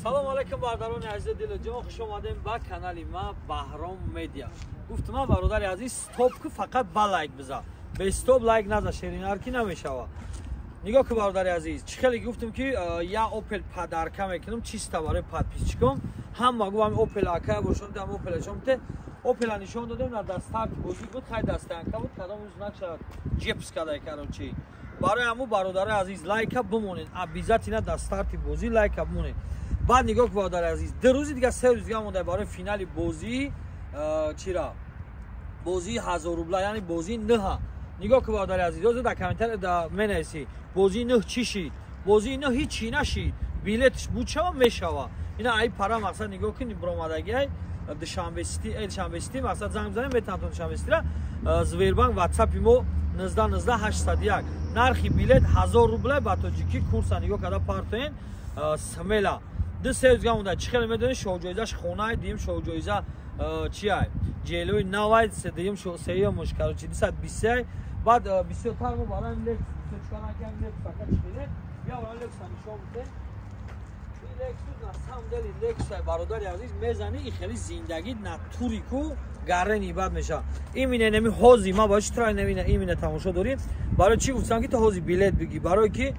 салом алайкум бародарони азизи дилоҷон, хуш омадем ба канали ма Баҳром медиа. Гуфтам бародари азиз, стоп ки фақат ба лайк биза. Бе стоп лайк наза, шеринар ки намешава. Нигоҳ ки бародари азиз, чӣ хеле гуфтам ки я Opel подарка мекунам чиста барои подписчикам. Ҳама гуфтам Opel ака бошон, дам Opel шомте. Opel нишон додем на дастарт бозӣ буд, хай дастанка буд, кадом рӯз накшад ҷепскадай карочи. Барои ҳамун бародари азиз лайка бимонед, обязательно дастарти бозӣ лайка бимонед. Баъд нигоҳ ки бародари азиз, ду рӯзи дига, се рӯз дига монда барои финали бозии чира? Бозии 1000 рубла, яъни бозии ныҳа. Нигоҳ ки бародари азиз, ёзед дар комментария да менависӣ. Бозии ныҳ чӣ шид? Бозии ныҳ ҳичи нашид. Билетиш буд шава мешава. Ина ай пара мақсад нигоҳ ки бромадагиай душанбе сити мақсад занг бизанем метавонад душанбе ситира Звербанк WhatsApp мо 19 нархи билет 1000 рубла ба тоҷики курса нигоҳ карда партоен смела. Ду се рӯзга монда. Чӣ хеле медонӣ шоҳҷоизаш хонай дим шоҳҷоиза чи ай? Ҷелои навай седим сеюмуш карочи 220. Баъд бисёртар мо барои лекс чикана кам лекс фақат чиқине. Бия барои лекс нишон бидем. Лексус на самом деле лекс бародари азиз мезани и хели зиндагӣ натури ку гаррени бад меша. Имине неми ҳози ма баш трай немине имине тамошо дорим. Барои чӣ гуфтам ки ту ҳози билет биги? Барои ки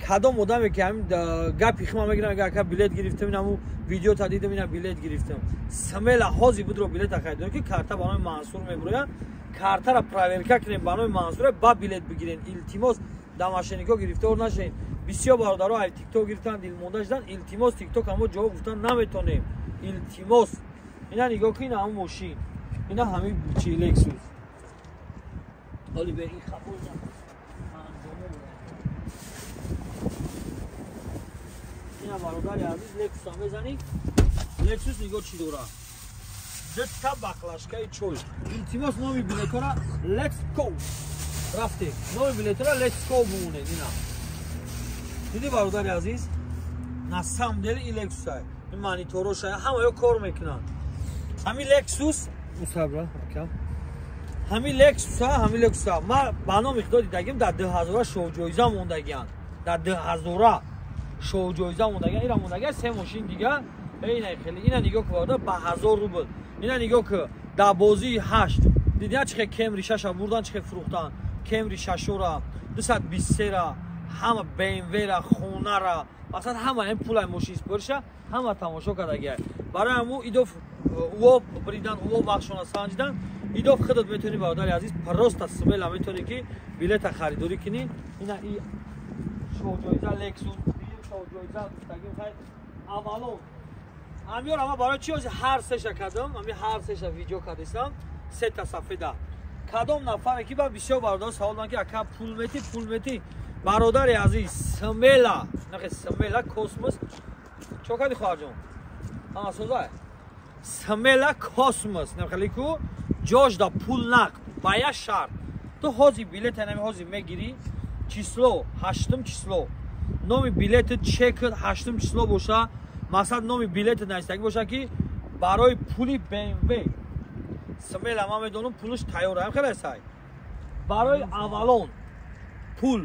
кадом одаме ки ҳамин гапи хима мегирам, ака билет гирифтам, инаму видео та дидам, ина билет гирифтам. Смела ҳози будро билета хайдор ки карта ба номи Мансур мебуроя. Картара проверка кунем ба номи Мансур, ба билет бигирен. Илтимос да машинико гирифтор нашен. Бисёр бародаро ай тикток гирифтан, дилмонда шудан. Илтимос тикток ҳамо ҷавоб гуфтан наметонем. Илтимос. Ина нигоҳ ки ина ҳамон мошин. Ина ҳамин чи Lexus. Оли бе ин хабор на. Ина бародари азиз Lexus ам мезани. Lexus нигоҳ чӣ дора? Дутта баклашкаи чой. Илтимос номи билетора Let's go. Рафте. Номи билетора Let's go бимонед ина. Диди бародари азиз, на самом деле и Lexus ай. Ин мониторош ай, ҳама ё кор мекунанд. Ҳамин Lexus, мусабра, акам. Ҳамин Lexus ай, ҳамин Lexus ай. Ма ба номи худо дидагим дар 2000 шоҳҷоиза мондагиянд. Дар 2000 шоҳҷоиза мондагиянд. Ира мондагиянд се мошин дига. Ина хеле, ина нигоҳ ки бародар ба 1000 рубл. Ина нигоҳ ки дар бозии 8. Дидиа чӣ хел Camry 6 бурдан, чӣ хел фурӯхтан. Camry 6-ра, 223-ра, ҳама BMW-ра, хонара, мақсад ҳама ин пулай мошин спорша, ҳама тамошо кардагиай. Барои ҳаму идоф уво бридан, уво бахшона санҷидан, идоф худат метавонӣ бародари азиз просто смела метавонӣ ки билета харидорӣ кунӣ. Ина и шоҳҷоиза Lexus, дигим шоҳҷоиза гуфтагим хай аввалон. Амёр ама барои чӣ ҳози ҳар сеша кардам, ами ҳар сеша видео кардистам, сета сафеда. Кадом нафаре ки ба бисёр бародар савол доранд ки ака пул мети. Бародари азиз, смела, нахе смела космос. Чо кади хоҳарҷон? Ама созай. Смела космос, нахе ку ҷош да пул нақд ба як шарт. Ту ҳози билет нами ҳози мегирӣ, число 8 число. Номи билетит чек 8 число боша. Мақсад номи билетит навистагӣ боша ки барои пули BMW. Смела ма медонам пулиш тайёр ам хеле сай. Барои аввалон пул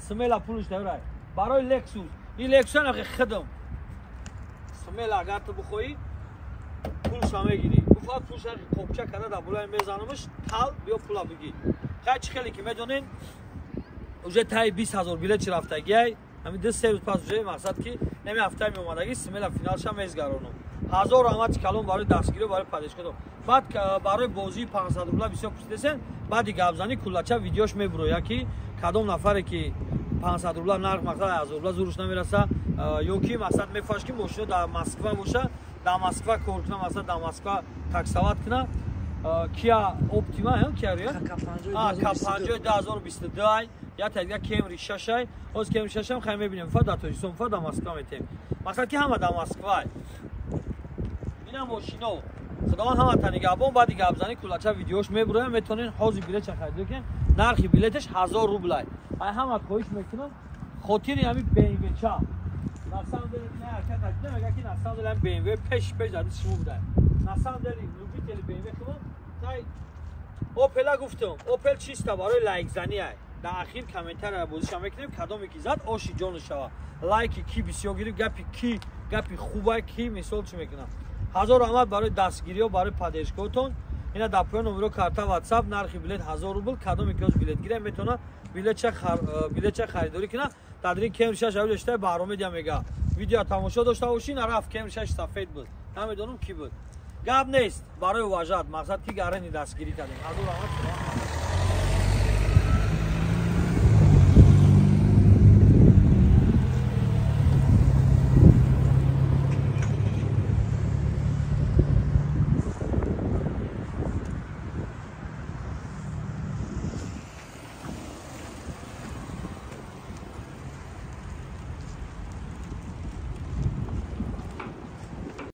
смела пулиш тайёр ай. Барои Lexus, ин Lexus нахе хидм. Смела агар ту бихоҳӣ пулша мегирӣ. Гуфт пулша қопча карда да булай мезанамш, тал биё пула бигир. Хай чӣ хеле ки медонен уже тай 20000 билет чи рафтагиай. Ами 2-3 рӯз пас уже мақсад ки неми ҳафтаи меомадагӣ смела финалша мезгаронам. 1000 рамати калон барои дастгирӣ барои падешкодо. Баъд барои бозии 500 рубла бисёр пурсидесен, баъди гапзанӣ куллача видеош мебуроя ки кадом нафаре ки 500 рубла нарх мақсад 1000 рубла зуруш намераса, ё ки мақсад мефаҳш ки мошино дар Москва боша, дар Москва кор куна, мақсад дар Москва таксоват куна. Kia Optima ҳам Kia ё? K50 2022 ай. Я тагида Camry 6 ай. Оз Camry 6 ҳам хай мебинем фа дар Тоҷикистон, фа дар Москва метем. Мақсад ки ҳама дар Москва ай. Ина мошино худованд ҳама танигабон баъди гапзанӣ куллача видеош мебуроя, метавонен ҳози билетша харидор кунед. Нархи билеташ 1000 рубл ай. Ай ҳама хоҳиш мекунам хотири ҳамин BMW-ча. На самом деле не ака қадидам мега ки на самом деле BMW пеш дар дисти шумо будай. На самом деле любители BMW худо тай Opel гуфтам. Opel чиста барои лайкзанӣ ай. Дар ахир комментария бозиша мекунем кадоме ки зад оши ҷону шава. Лайки ки бисёр гирифт, гапи ки гапи хубае ки мисол чӣ мекунам 1000 рамад барои дастгириҳо барои падешгоҳтон ина дар поён номеро карта WhatsApp нархи билет 1000 рубл кадоме ки билетгирия метавона билетча харидорӣ кина дар ин Camry 6 авлиштаи баромедия мега видео тамошо дошта бошин рафт Camry 6 сафед буд намедонам ки буд гап нест барои уважат мақсад ки гарани дастгирӣ кардем 1000 рамад